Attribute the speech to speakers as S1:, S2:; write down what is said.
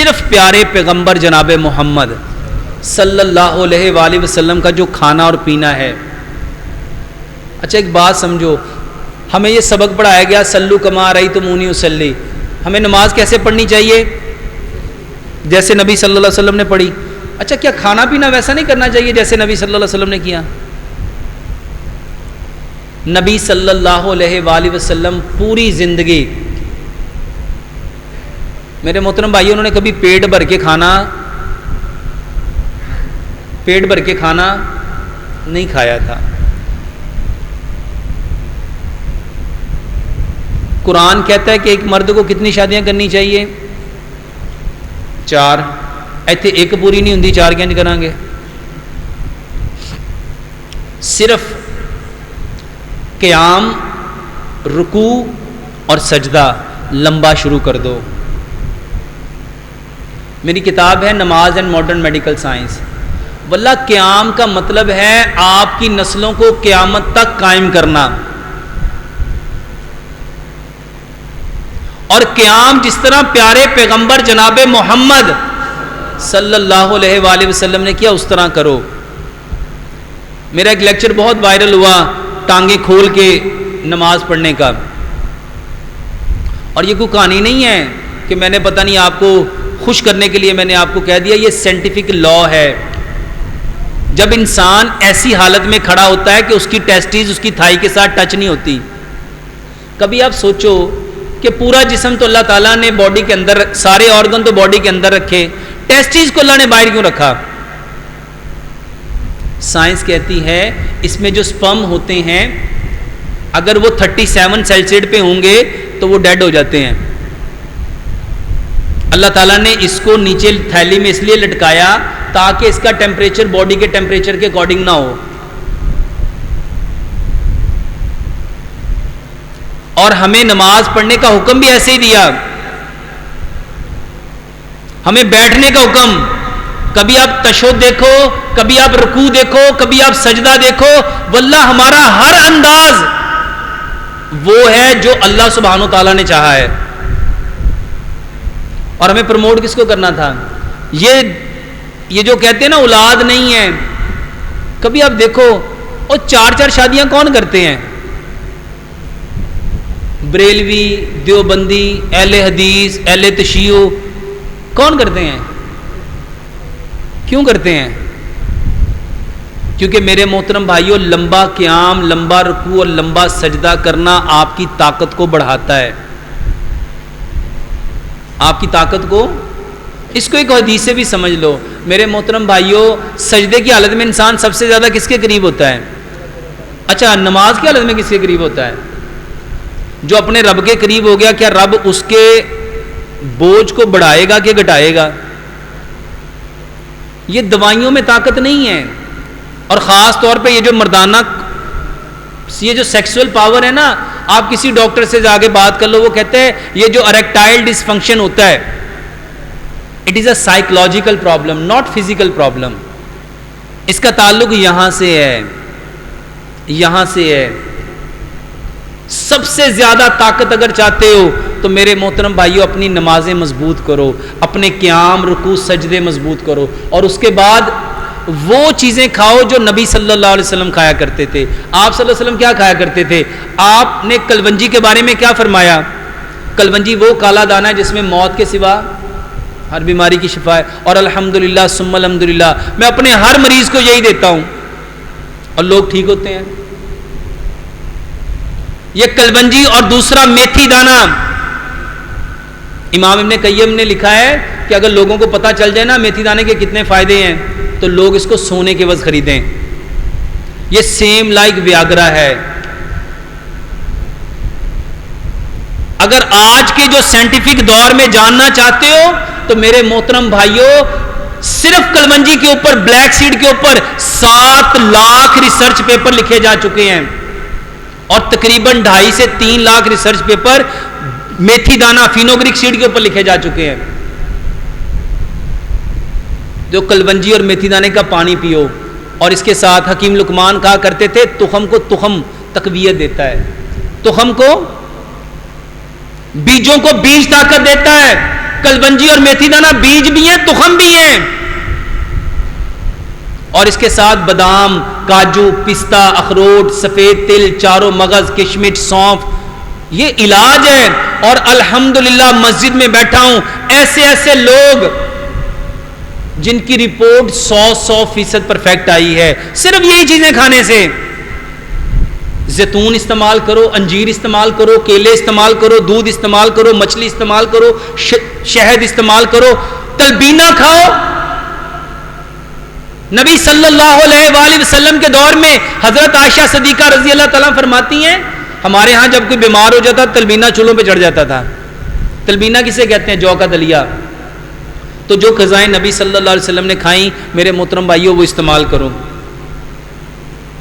S1: صرف پیارے پیغمبر جناب محمد صلی اللہ علیہ وآلہ وسلم کا جو کھانا اور پینا ہے. اچھا ایک بات سمجھو, ہمیں یہ سبق پڑھایا گیا سلو کما رأیتمونی اصلی, ہمیں نماز کیسے پڑھنی چاہیے؟ جیسے نبی صلی اللہ علیہ وسلم نے پڑھی. اچھا کیا کھانا پینا ویسا نہیں کرنا چاہیے جیسے نبی صلی اللہ علیہ وسلم نے کیا؟ نبی صلی اللہ علیہ وآلہ وسلم پوری زندگی, میرے محترم بھائی, انہوں نے کبھی پیٹ بھر کے کھانا نہیں کھایا تھا. قرآن کہتا ہے کہ ایک مرد کو کتنی شادیاں کرنی چاہیے؟ 4. ایتھے ایک پوری نہیں ہوندی, 4 کیوں کریں گے؟ صرف قیام, رکوع اور سجدہ لمبا شروع کر دو. میری کتاب ہے نماز اینڈ ماڈرن میڈیکل سائنس. واللہ قیام کا مطلب ہے آپ کی نسلوں کو قیامت تک قائم کرنا, اور قیام جس طرح پیارے پیغمبر جناب محمد صلی اللہ علیہ وآلہ وسلم نے کیا اس طرح کرو. میرا ایک لیکچر بہت وائرل ہوا ٹانگیں کھول کے نماز پڑھنے کا, اور یہ کوئی کہانی نہیں ہے کہ میں نے پتہ نہیں آپ کو خوش کرنے کے لیے میں نے آپ کو کہہ دیا, یہ سائنٹیفک لا ہے. جب انسان ایسی حالت میں کھڑا ہوتا ہے کہ اس کی ٹیسٹیز اس کی تھائی کے ساتھ ٹچ نہیں ہوتی. کبھی آپ سوچو کہ پورا جسم تو اللہ تعالیٰ نے باڈی کے اندر, سارے آرگن تو باڈی کے اندر رکھے, ٹیسٹیز کو اللہ نے باہر کیوں رکھا؟ سائنس کہتی ہے اس میں جو سپرم ہوتے ہیں اگر وہ 37 سیلسیٹ پہ ہوں گے تو وہ ڈیڈ ہو جاتے ہیں. اللہ تعالیٰ نے اس کو نیچے تھیلی میں اس لیے لٹکایا تاکہ اس کا ٹیمپریچر باڈی کے ٹیمپریچر کے اکارڈنگ نہ ہو. اور ہمیں نماز پڑھنے کا حکم بھی ایسے ہی دیا, ہمیں بیٹھنے کا حکم. کبھی آپ تشہد دیکھو, کبھی آپ رکوع دیکھو, کبھی آپ سجدہ دیکھو, واللہ ہمارا ہر انداز وہ ہے جو اللہ سبحانہ و تعالیٰ نے چاہا ہے. اور ہمیں پروموٹ کس کو کرنا تھا؟ یہ جو کہتے ہیں نا اولاد نہیں ہے, کبھی آپ دیکھو اور 4 شادیاں کون کرتے ہیں؟ بریلوی, دیوبندی, اہل حدیث, اہل تشیع, کون کرتے ہیں؟ کیوں کرتے ہیں؟ کیونکہ میرے محترم بھائیوں, لمبا قیام, لمبا رکوع اور لمبا سجدہ کرنا آپ کی طاقت کو بڑھاتا ہے. آپ کی طاقت کو, اس کو ایک حدیث سے بھی سمجھ لو میرے محترم بھائیوں, سجدے کی حالت میں انسان سب سے زیادہ کس کے قریب ہوتا ہے؟ اچھا نماز کی حالت میں کس کے قریب ہوتا ہے؟ جو اپنے رب کے قریب ہو گیا, کیا رب اس کے بوجھ کو بڑھائے گا کہ گھٹائے گا؟ یہ دوائیوں میں طاقت نہیں ہے. اور خاص طور پہ یہ جو مردانہ, یہ جو سیکسول پاور ہے نا, آپ کسی ڈاکٹر سے جا کے بات کر لو, وہ کہتے ہیں یہ جو اریکٹائل ڈس فنکشن ہوتا ہے it is a psychological problem not physical problem. اس کا تعلق یہاں سے ہے, یہاں سے ہے. سب سے زیادہ طاقت اگر چاہتے ہو تو میرے محترم بھائیوں اپنی نمازیں مضبوط کرو, اپنے قیام, رکوع, سجدے مضبوط کرو, اور اس کے بعد وہ چیزیں کھاؤ جو نبی صلی اللہ علیہ وسلم کھایا کرتے تھے. آپ صلی اللہ علیہ وسلم کیا کھایا کرتے تھے؟ آپ نے کلونجی کے بارے میں کیا فرمایا؟ کلونجی وہ کالا دانہ ہے جس میں موت کے سوا ہر بیماری کی شفا ہے. اور الحمدللہ ثم الحمدللہ میں اپنے ہر مریض کو یہی دیتا ہوں اور لوگ ٹھیک ہوتے ہیں. یہ کلونجی اور دوسرا میتھی دانہ. امام ابن قیم نے لکھا ہے کہ اگر لوگوں کو پتہ چل جائے نا میتھی دانے کے کتنے فائدے ہیں تو لوگ اس کو سونے کے عوض خریدیں. یہ سیم لائک ویاگرا ہے. اگر آج کے جو سائنٹیفک دور میں جاننا چاہتے ہو تو میرے محترم بھائیوں صرف کلونجی کے اوپر, بلیک سیڈ کے اوپر 7 لاکھ ریسرچ پیپر لکھے جا چکے ہیں, اور تقریباً 2.5 سے 3 لاکھ ریسرچ پیپر میتھی دانہ فینوگرک سیڈ کے اوپر لکھے جا چکے ہیں. جو کلونجی اور میتھی دانے کا پانی پیو, اور اس کے ساتھ حکیم لقمان کہا کرتے تھے تخم کو تخم تقویت دیتا ہے, تخم کو, بیجوں کو بیج طاقت دیتا ہے. کلبنجی اور میتھی دانہ بیج بھی ہیں، تخم بھی ہیں، اور اس کے ساتھ بادام، کاجو، پستہ، اخروٹ، سفید تل، چاروں مغز، کشمش، سونف، یہ علاج ہے. اور الحمدللہ مسجد میں بیٹھا ہوں، ایسے ایسے لوگ جن کی رپورٹ 100% پرفیکٹ آئی ہے صرف یہی چیزیں کھانے سے. زیتون استعمال کرو، انجیر استعمال کرو، کیلے استعمال کرو، دودھ استعمال کرو، مچھلی استعمال کرو، شہد استعمال کرو، تلبینہ کھاؤ. نبی صلی اللہ علیہ وآلہ وسلم کے دور میں حضرت عائشہ صدیقہ رضی اللہ تعالیٰ فرماتی ہیں ہمارے ہاں جب کوئی بیمار ہو جاتا تلبینہ چولہوں پہ چڑھ جاتا تھا. تلبینہ کسے کہتے ہیں؟ جو کا دلیا. تو جو غذائیں نبی صلی اللہ علیہ وسلم نے کھائیں میرے محترم بھائیوں وہ استعمال کرو.